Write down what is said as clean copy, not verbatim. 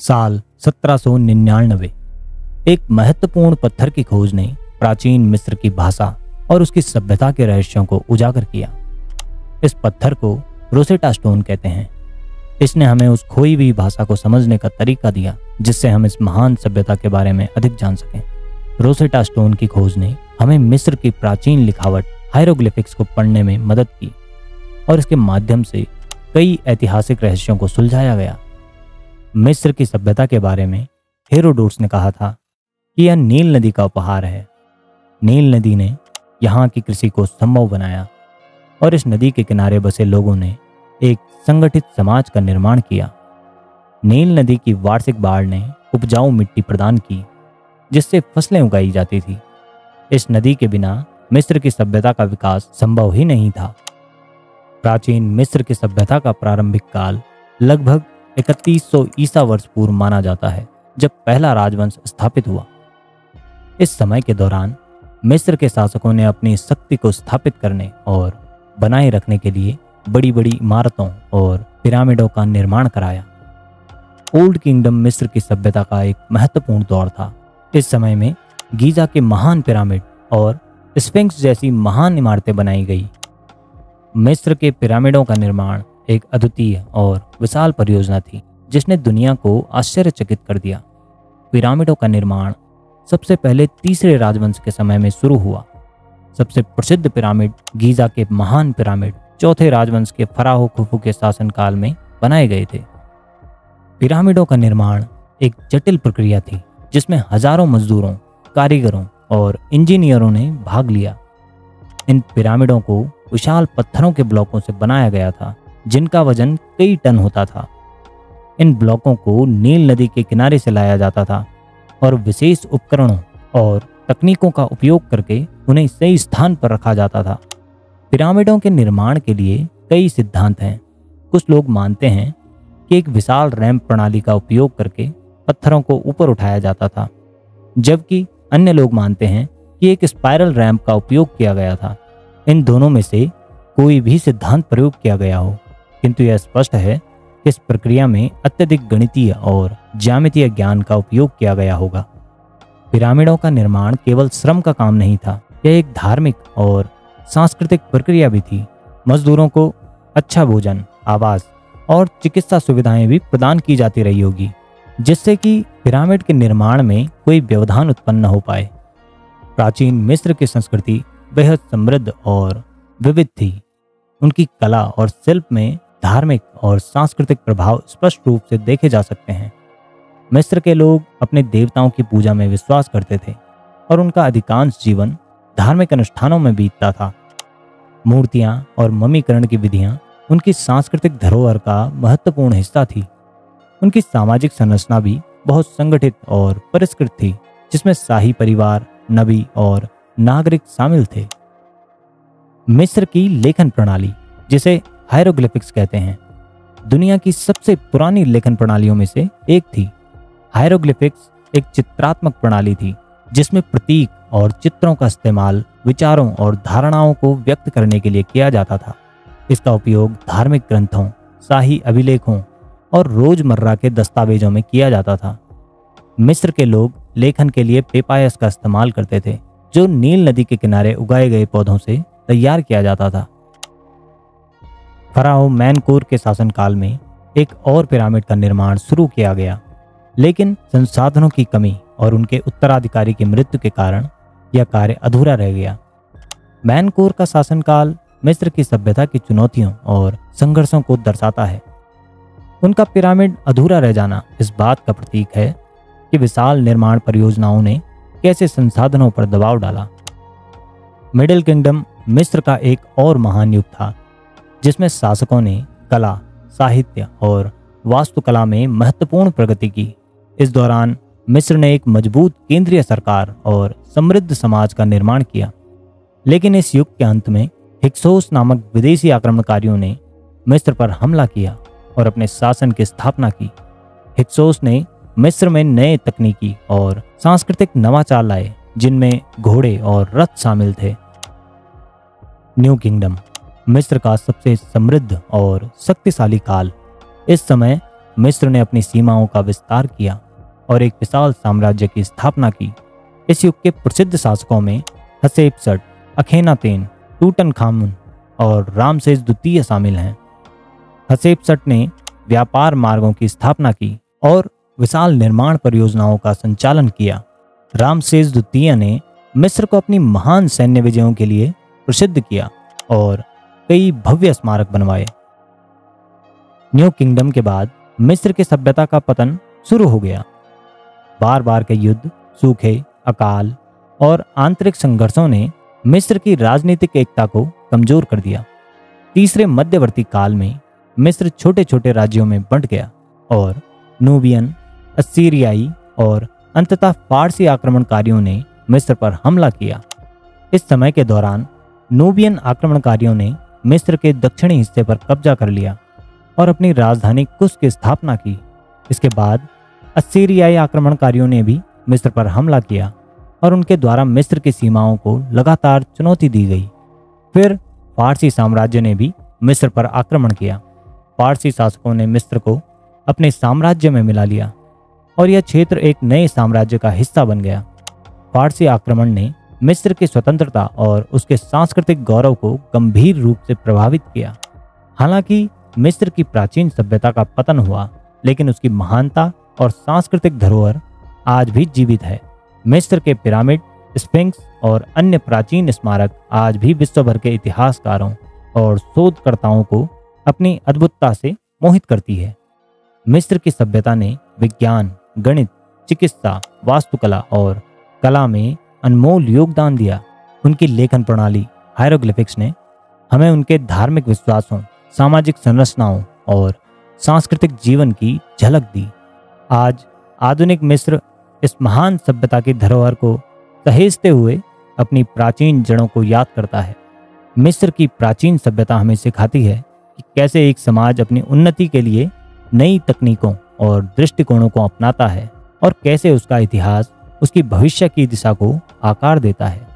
साल 1799 एक महत्वपूर्ण पत्थर की खोज ने प्राचीन मिस्र की भाषा और उसकी सभ्यता के रहस्यों को उजागर किया। इस पत्थर को रोसेटा स्टोन कहते हैं। इसने हमें उस खोई हुई भाषा को समझने का तरीका दिया जिससे हम इस महान सभ्यता के बारे में अधिक जान सकें। रोसेटा स्टोन की खोज ने हमें मिस्र की प्राचीन लिखावट हायरोग्लिफिक्स को पढ़ने में मदद की और इसके माध्यम से कई ऐतिहासिक रहस्यों को सुलझाया गया। मिस्र की सभ्यता के बारे में हेरोडोटस ने कहा था कि यह नील नदी का उपहार है। नील नदी ने यहाँ की कृषि को संभव बनाया और इस नदी के किनारे बसे लोगों ने एक संगठित समाज का निर्माण किया। नील नदी की वार्षिक बाढ़ ने उपजाऊ मिट्टी प्रदान की जिससे फसलें उगाई जाती थी। इस नदी के बिना मिस्र की सभ्यता का विकास संभव ही नहीं था। प्राचीन मिस्र की सभ्यता का प्रारंभिक काल लगभग 3100 ईसा वर्ष पूर्व माना जाता है, जब पहला राजवंश स्थापित हुआ। इस समय के दौरान मिस्र के शासकों ने अपनी शक्ति को स्थापित करने और बनाए रखने के लिए बड़ी बड़ी इमारतों और पिरामिडों का निर्माण कराया। ओल्ड किंगडम मिस्र की सभ्यता का एक महत्वपूर्ण दौर था। इस समय में गीजा के महान पिरामिड और स्फिंक्स जैसी महान इमारतें बनाई गई। मिस्र के पिरामिडों का निर्माण एक अद्वितीय और विशाल परियोजना थी जिसने दुनिया को आश्चर्यचकित कर दिया। पिरामिडों का निर्माण सबसे पहले तीसरे राजवंश के समय में शुरू हुआ। सबसे प्रसिद्ध पिरामिड गीजा के महान पिरामिड चौथे राजवंश के फराहो खुफू के शासनकाल में बनाए गए थे। पिरामिडों का निर्माण एक जटिल प्रक्रिया थी जिसमें हजारों मजदूरों, कारीगरों और इंजीनियरों ने भाग लिया। इन पिरामिडों को विशाल पत्थरों के ब्लॉकों से बनाया गया था जिनका वजन कई टन होता था। इन ब्लॉकों को नील नदी के किनारे से लाया जाता था और विशेष उपकरणों और तकनीकों का उपयोग करके उन्हें सही स्थान पर रखा जाता था। पिरामिडों के निर्माण के लिए कई सिद्धांत हैं। कुछ लोग मानते हैं कि एक विशाल रैंप प्रणाली का उपयोग करके पत्थरों को ऊपर उठाया जाता था, जबकि अन्य लोग मानते हैं कि एक स्पाइरल रैंप का उपयोग किया गया था। इन दोनों में से कोई भी सिद्धांत प्रयोग किया गया हो, किंतु यह स्पष्ट है कि इस प्रक्रिया में अत्यधिक गणितीय और ज्यामितीय ज्ञान का उपयोग किया गया होगा। पिरामिडों का निर्माण केवल श्रम का काम नहीं था, यह एक धार्मिक और सांस्कृतिक प्रक्रिया भी थी। मजदूरों को अच्छा भोजन, आवास और चिकित्सा सुविधाएं भी प्रदान की जाती रही होगी जिससे कि पिरामिड के निर्माण में कोई व्यवधान उत्पन्न न हो पाए। प्राचीन मिस्र की संस्कृति बेहद समृद्ध और विविध थी। उनकी कला और शिल्प में धार्मिक और सांस्कृतिक प्रभाव स्पष्ट रूप से देखे जा सकते हैं। मिस्र के लोग अपने देवताओं की पूजा में विश्वास करते थे और उनका अधिकांश जीवन धार्मिक अनुष्ठानों में बीतता था। मूर्तियां और ममीकरण की विधियां उनकी सांस्कृतिक धरोहर का महत्वपूर्ण हिस्सा थी। उनकी सामाजिक संरचना भी बहुत संगठित और परिष्कृत थी, जिसमें शाही परिवार, नबी और नागरिक शामिल थे। मिस्र की लेखन प्रणाली, जिसे हायरोग्लिफिक्स कहते हैं, दुनिया की सबसे पुरानी लेखन प्रणालियों में से एक थी। हायरोग्लिफिक्स एक चित्रात्मक प्रणाली थी जिसमें प्रतीक और चित्रों का इस्तेमाल विचारों और धारणाओं को व्यक्त करने के लिए किया जाता था। इसका उपयोग धार्मिक ग्रंथों, शाही अभिलेखों और रोजमर्रा के दस्तावेजों में किया जाता था। मिस्र के लोग लेखन के लिए पेपायस का इस्तेमाल करते थे, जो नील नदी के किनारे उगाए गए पौधों से तैयार किया जाता था। फराओ मेनकोर के शासनकाल में एक और पिरामिड का निर्माण शुरू किया गया, लेकिन संसाधनों की कमी और उनके उत्तराधिकारी की मृत्यु के कारण यह कार्य अधूरा रह गया। मेनकोर का शासनकाल मिस्र की सभ्यता की चुनौतियों और संघर्षों को दर्शाता है। उनका पिरामिड अधूरा रह जाना इस बात का प्रतीक है कि विशाल निर्माण परियोजनाओं ने कैसे संसाधनों पर दबाव डाला। मिडिल किंगडम मिस्र का एक और महान युग था जिसमें शासकों ने कला, साहित्य और वास्तुकला में महत्वपूर्ण प्रगति की। इस दौरान मिस्र ने एक मजबूत केंद्रीय सरकार और समृद्ध समाज का निर्माण किया। लेकिन इस युग के अंत में हिक्सोस नामक विदेशी आक्रमणकारियों ने मिस्र पर हमला किया और अपने शासन की स्थापना की। हिक्सोस ने मिस्र में नए तकनीकी और सांस्कृतिक नवाचार लाए, जिनमें घोड़े और रथ शामिल थे। न्यू किंगडम मिस्र का सबसे समृद्ध और शक्तिशाली काल। इस समय मिस्र ने अपनी सीमाओं का विस्तार किया और एक विशाल साम्राज्य की स्थापना की। इस युग के प्रसिद्ध शासकों में हसेपसट, अखेनातेन, टूटनखामुन और रामसेस द्वितीय शामिल हैं। हसेपसट ने व्यापार मार्गों की स्थापना की और विशाल निर्माण परियोजनाओं का संचालन किया। रामसेस द्वितीय ने मिस्र को अपनी महान सैन्य विजयों के लिए प्रसिद्ध किया और कई भव्य स्मारक बनवाए। न्यू किंगडम के बाद मिस्र की सभ्यता का पतन शुरू हो गया। बार बार के युद्ध, सूखे, अकाल और आंतरिक संघर्षों ने मिस्र की राजनीतिक एकता को कमजोर कर दिया। तीसरे मध्यवर्ती काल में मिस्र छोटे छोटे राज्यों में बंट गया और नूबियन, असीरियाई और अंततः फारसी आक्रमणकारियों ने मिस्र पर हमला किया। इस समय के दौरान नूबियन आक्रमणकारियों ने मिस्र के दक्षिणी हिस्से पर कब्जा कर लिया और अपनी राजधानी कुश की स्थापना की। इसके बाद असीरियाई आक्रमणकारियों ने भी मिस्र पर हमला किया और उनके द्वारा मिस्र की सीमाओं को लगातार चुनौती दी गई। फिर फारसी साम्राज्य ने भी मिस्र पर आक्रमण किया। फारसी शासकों ने मिस्र को अपने साम्राज्य में मिला लिया और यह क्षेत्र एक नए साम्राज्य का हिस्सा बन गया। फारसी आक्रमण ने मिस्र की स्वतंत्रता और उसके सांस्कृतिक गौरव को गंभीर रूप से प्रभावित किया। हालांकि मिस्र की प्राचीन सभ्यता का पतन हुआ, लेकिन उसकी महानता और सांस्कृतिक धरोहर आज भी जीवित है। मिस्र के पिरामिड, स्फिंक्स और अन्य प्राचीन स्मारक आज भी विश्व भर के इतिहासकारों और शोधकर्ताओं को अपनी अद्भुतता से मोहित करती है। मिस्र की सभ्यता ने विज्ञान, गणित, चिकित्सा, वास्तुकला और कला में अनमोल योगदान दिया। उनकी लेखन प्रणाली हायरोग्लिफिक्स ने हमें उनके धार्मिक विश्वासों, सामाजिक संरचनाओं और सांस्कृतिक जीवन की झलक दी। आज आधुनिक मिस्र इस महान सभ्यता की धरोहर को सहेजते हुए अपनी प्राचीन जड़ों को याद करता है। मिस्र की प्राचीन सभ्यता हमें सिखाती है कि कैसे एक समाज अपनी उन्नति के लिए नई तकनीकों और दृष्टिकोणों को अपनाता है और कैसे उसका इतिहास उसकी भविष्य की दिशा को आकार देता है।